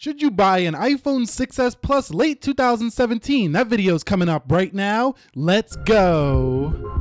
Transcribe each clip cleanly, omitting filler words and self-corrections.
Should you buy an iPhone 6s Plus late 2017? That video is coming up right now. Let's go.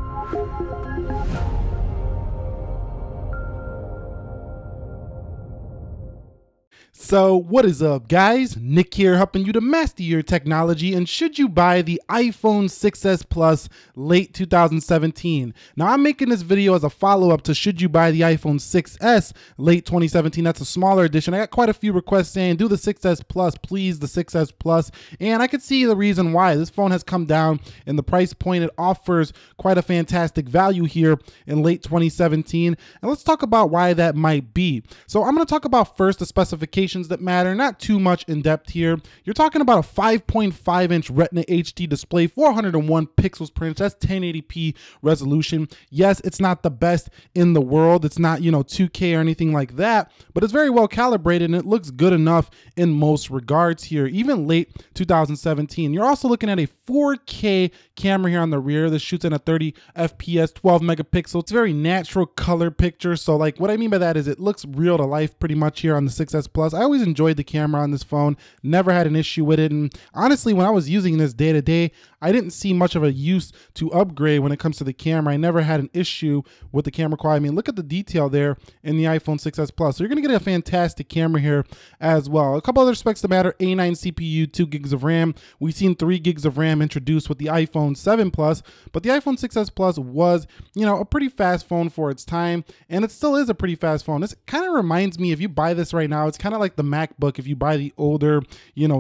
So what is up, guys? Nick here, helping you to master your technology. And should you buy the iPhone 6s Plus late 2017? Now I'm making this video as a follow-up to should you buy the iPhone 6s late 2017. That's a smaller edition. I got quite a few requests saying do the 6s Plus, please, the 6s Plus. And I could see the reason why. This phone has come down in the price point. It offers quite a fantastic value here in late 2017. And let's talk about why that might be. So I'm going to talk about first the specifications that matter, not too much in depth here. You're talking about a 5.5 inch Retina HD display, 401 pixels per inch. That's 1080p resolution. Yes, it's not the best in the world. It's not, 2K or anything like that, but it's very well calibrated and it looks good enough in most regards here, even late 2017. You're also looking at a 4K camera here on the rear. This shoots in a 30 FPS, 12 megapixel. It's a very natural color picture. So like what I mean by that is it looks real to life pretty much here on the 6s Plus. I always enjoyed the camera on this phone, never had an issue with it. And honestly, when I was using this day to day, I didn't see much of a use to upgrade when it comes to the camera. I never had an issue with the camera quality. I mean, look at the detail there in the iPhone 6s Plus. So you're going to get a fantastic camera here as well. A couple other specs that matter: A9 CPU, 2 gigs of RAM. We've seen 3 gigs of RAM introduced with the iPhone 7 Plus, but the iPhone 6s Plus was, a pretty fast phone for its time, and it still is a pretty fast phone. This kind of reminds me, if you buy this right now, it's kind of like the MacBook. If you buy the older,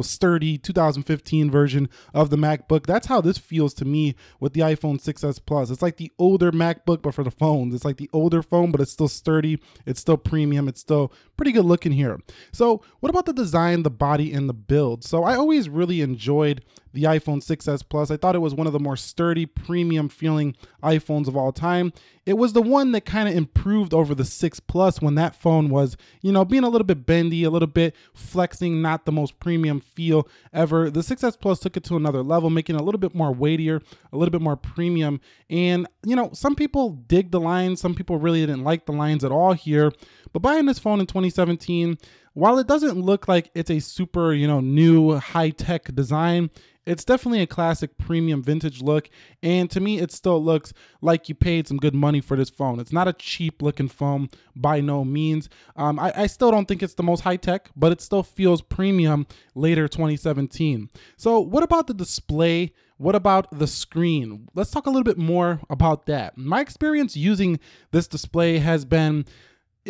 sturdy 2015 version of the MacBook, that's how this feels to me with the iPhone 6s Plus. It's like the older MacBook, but for the phones. It's like the older phone, but it's still sturdy. It's still premium. It's still pretty good looking here. So what about the design, the body, and the build? So I always really enjoyed the iPhone 6s Plus. I thought it was one of the more sturdy, premium feeling iPhones of all time. It was the one that kind of improved over the 6 Plus when that phone was, being a little bit bendy, a little bit flexing, not the most premium feel ever. The 6s Plus took it to another level, making it a little bit more weightier, a little bit more premium. And, some people dig the lines. Some people really didn't like the lines at all here. But buying this phone in 2017, while it doesn't look like it's a super, new high-tech design, it's definitely a classic premium vintage look. And to me, it still looks like you paid some good money for this phone. It's not a cheap looking phone by no means. I still don't think it's the most high-tech, but it still feels premium later 2017. So what about the display? What about the screen? Let's talk a little bit more about that. My experience using this display has been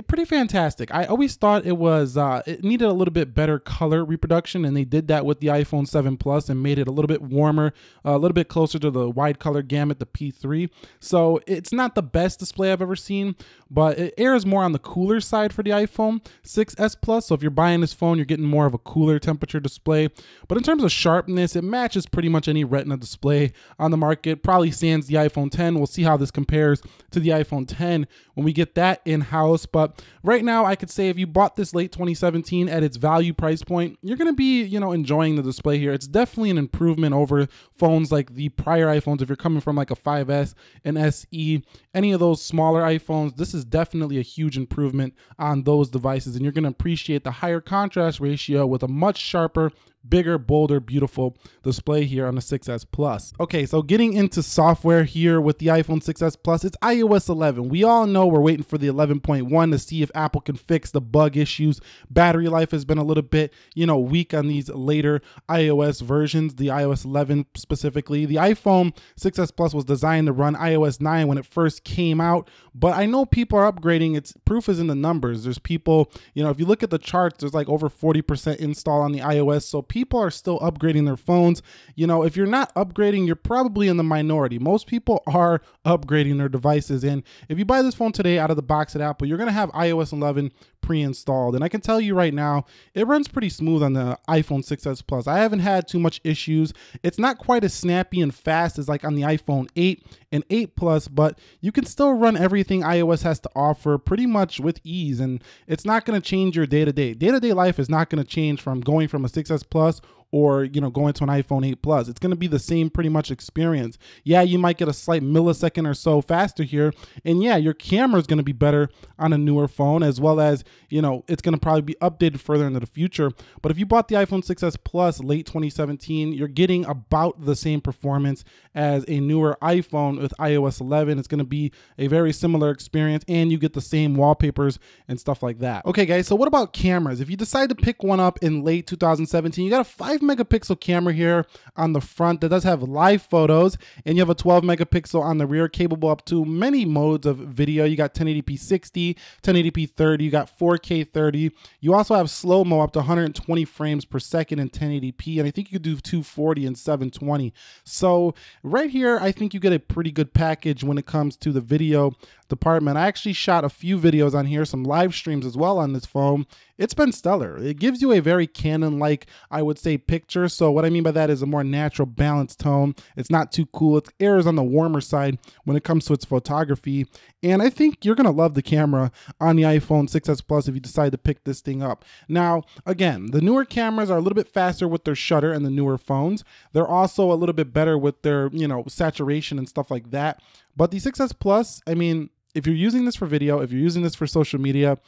pretty fantastic. I always thought it was it needed a little bit better color reproduction, and they did that with the iPhone 7 Plus and made it a little bit warmer, a little bit closer to the wide color gamut, the P3. So it's not the best display I've ever seen, but it airs more on the cooler side for the iPhone 6s Plus. So if you're buying this phone, you're getting more of a cooler temperature display. But in terms of sharpness, it matches pretty much any Retina display on the market. Probably sans the iPhone 10. We'll see how this compares to the iPhone 10 when we get that in-house. But right now, I could say if you bought this late 2017 at its value price point, you're going to be, enjoying the display here. It's definitely an improvement over phones like the prior iPhones. If you're coming from like a 5S, an SE, any of those smaller iPhones, this is definitely a huge improvement on those devices. And you're going to appreciate the higher contrast ratio with a much sharper, bigger, bolder, beautiful display here on the 6s Plus. Okay, so getting into software here with the iPhone 6s Plus, it's iOS 11. We all know we're waiting for the 11.1 to see if Apple can fix the bug issues. Battery life has been a little bit, weak on these later iOS versions, the iOS 11 specifically. The iPhone 6s Plus was designed to run iOS 9 when it first came out, but I know people are upgrading. It's proof is in the numbers. There's people, if you look at the charts, there's like over 40% install on the iOS, so people are still upgrading their phones. If you're not upgrading, you're probably in the minority. Most people are upgrading their devices. And if you buy this phone today out of the box at Apple, you're going to have iOS 11 pre-installed. And I can tell you right now, it runs pretty smooth on the iPhone 6s Plus. I haven't had too much issues. It's not quite as snappy and fast as like on the iPhone 8 and 8 Plus, but you can still run everything iOS has to offer pretty much with ease. And it's not going to change your day-to-day. Day-to-day life is not going to change from going from a 6s Plus or, you know, going to an iPhone 8 Plus. It's going to be the same pretty much experience. Yeah, you might get a slight millisecond or so faster here. And yeah, your camera is going to be better on a newer phone, as well as, you know, it's going to probably be updated further into the future. But if you bought the iPhone 6s Plus late 2017, you're getting about the same performance as a newer iPhone with iOS 11. It's going to be a very similar experience, and you get the same wallpapers and stuff like that. Okay guys, so what about cameras? If you decide to pick one up in late 2017, you got a 5 megapixel camera here on the front that does have live photos, and you have a 12 megapixel on the rear, capable up to many modes of video. You got 1080p 60, 1080p 30, you got 4K 30. You also have slow-mo up to 120 frames per second in 1080p, and I think you could do 240 and 720. So right here, I think you get a pretty good package when it comes to the video department. I actually shot a few videos on here, some live streams as well on this phone. It's been stellar. It gives you a very Canon-like, I would say, picture. So what I mean by that is a more natural, balanced tone. It's not too cool. It airs on the warmer side when it comes to its photography. And I think you're going to love the camera on the iPhone 6s Plus if you decide to pick this thing up. Now, again, the newer cameras are a little bit faster with their shutter and the newer phones. They're also a little bit better with their, you know, saturation and stuff like that. But the 6s Plus, I mean, if you're using this for video, if you're using this for social media,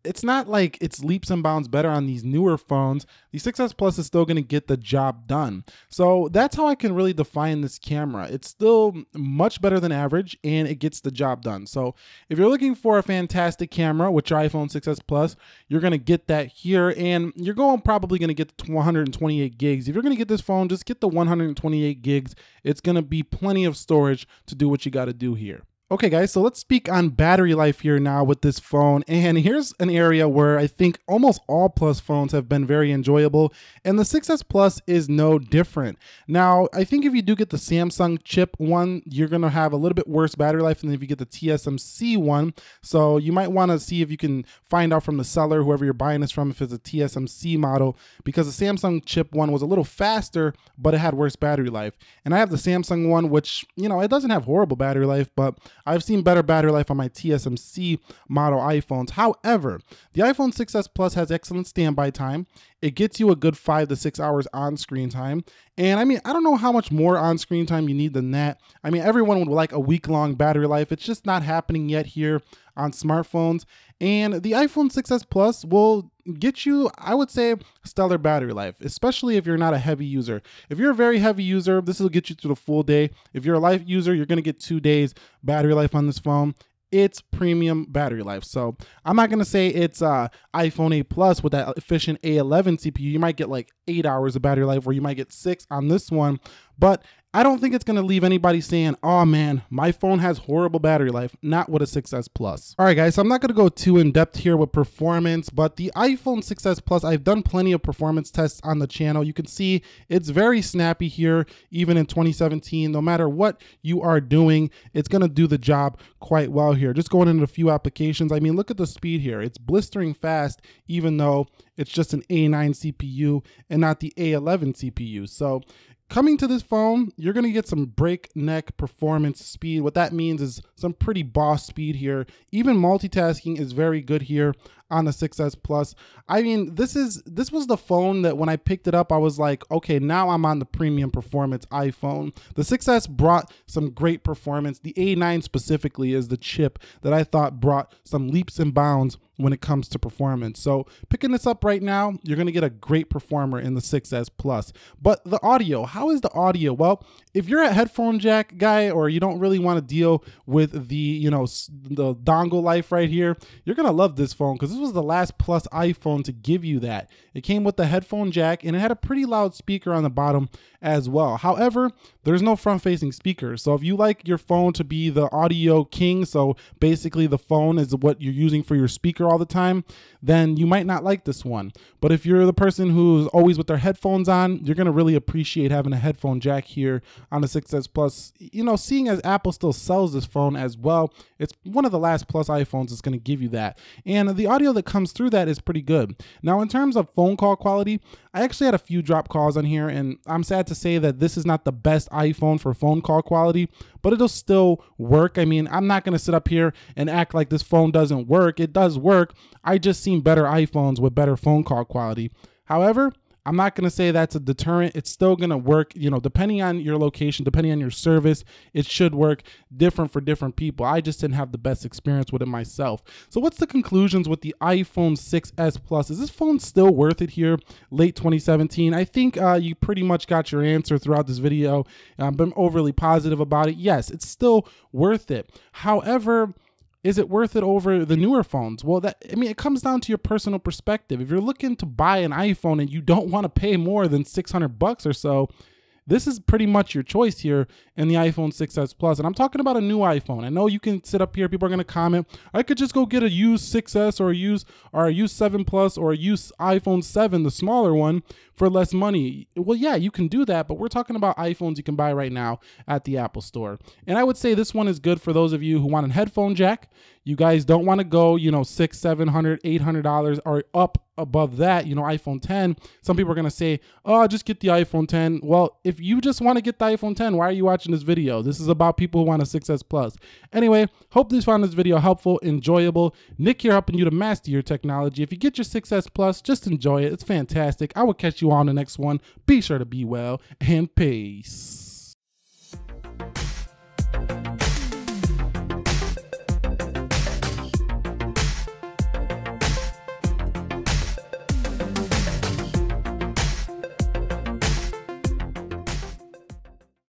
it's not like it's leaps and bounds better on these newer phones. The 6s Plus is still going to get the job done. So that's how I can really define this camera. It's still much better than average, and it gets the job done. So if you're looking for a fantastic camera with your iPhone 6s Plus, you're going to get that here, and you're probably going to get the 128 gigs. If you're going to get this phone, just get the 128 gigs. It's going to be plenty of storage to do what you got to do here. Okay guys, so let's speak on battery life here now with this phone, and here's an area where I think almost all Plus phones have been very enjoyable, and the 6s Plus is no different. Now, I think if you do get the Samsung chip one, you're going to have a little bit worse battery life than if you get the TSMC one, so you might want to see if you can find out from the seller, whoever you're buying this from, if it's a TSMC model, because the Samsung chip one was a little faster, but it had worse battery life. And I have the Samsung one, which, you know, it doesn't have horrible battery life, but I've seen better battery life on my TSMC model iPhones. However, the iPhone 6s Plus has excellent standby time. It gets you a good 5 to 6 hours on screen time. And I mean, I don't know how much more on screen time you need than that. I mean, everyone would like a week-long battery life. It's just not happening yet here on smartphones. And the iPhone 6s Plus will get you, I would say, stellar battery life, especially if you're not a heavy user. If you're a very heavy user, this will get you through the full day. If you're a light user, you're going to get 2 days battery life on this phone. It's premium battery life. So I'm not going to say it's iPhone 8 Plus with that efficient A11 CPU. You might get like 8 hours of battery life, or you might get 6 on this one. But I don't think it's going to leave anybody saying, oh man, my phone has horrible battery life. Not with a 6s Plus. All right, guys, so I'm not going to go too in depth here with performance, but the iPhone 6s Plus, I've done plenty of performance tests on the channel. You can see it's very snappy here, even in 2017. No matter what you are doing, it's going to do the job quite well here. Just going into a few applications. I mean, look at the speed here. It's blistering fast, even though it's just an A9 CPU and not the A11 CPU. So coming to this phone, you're going to get some breakneck performance speed. What that means is some pretty boss speed here. Even multitasking is very good here on the 6s Plus. I mean, this was the phone that when I picked it up, I was like, okay, now I'm on the premium performance iPhone. The 6s brought some great performance. The A9 specifically is the chip that I thought brought some leaps and bounds when it comes to performance. So picking this up right now, you're going to get a great performer in the 6s Plus. But the audio, how is the audio? Well, if you're a headphone jack guy, or you don't really want to deal with the, you know, the dongle life right here, you're going to love this phone, because this was the last Plus iPhone to give you that. It came with the headphone jack, and it had a pretty loud speaker on the bottom as well. However, there's no front-facing speaker. So if you like your phone to be the audio king, so basically the phone is what you're using for your speaker all the time, then you might not like this one. But if you're the person who's always with their headphones on, you're going to really appreciate having a headphone jack here on the 6s Plus. You know, seeing as Apple still sells this phone as well, it's one of the last Plus iPhones that's going to give you that. And the audio that comes through that is pretty good. Now, in terms of phone call quality, I actually had a few drop calls on here, and I'm sad to say that this is not the best iPhone for phone call quality, but it'll still work. I mean, I'm not going to sit up here and act like this phone doesn't work. It does work. I just seen better iPhones with better phone call quality. However, I'm not going to say that's a deterrent. It's still going to work, you know, depending on your location, depending on your service, it should work different for different people. I just didn't have the best experience with it myself. So what's the conclusions with the iPhone 6s Plus? Is this phone still worth it here, late 2017? I think you pretty much got your answer throughout this video. Been overly positive about it. Yes, it's still worth it. However, is it worth it over the newer phones? Well, it comes down to your personal perspective. If you're looking to buy an iPhone and you don't want to pay more than $600 or so, this is pretty much your choice here in the iPhone 6s Plus. And I'm talking about a new iPhone. I know you can sit up here, people are going to comment, I could just go get a used 6s or a used 7 Plus or a used iPhone 7, the smaller one, for less money. Well, yeah, you can do that, but we're talking about iPhones you can buy right now at the Apple Store. And I would say this one is good for those of you who want a headphone jack. You guys don't want to go, you know, $600, $700, $800 or up above that, you know, iPhone 10. Some people are going to say, oh, just get the iPhone 10. Well, if you just want to get the iPhone 10, why are you watching this video? This is about people who want a 6s Plus. Anyway, hope you found this video helpful, enjoyable. Nick here helping you to master your technology. If you get your 6s Plus, just enjoy it. It's fantastic. I will catch you on the next one. Be sure to be well and peace.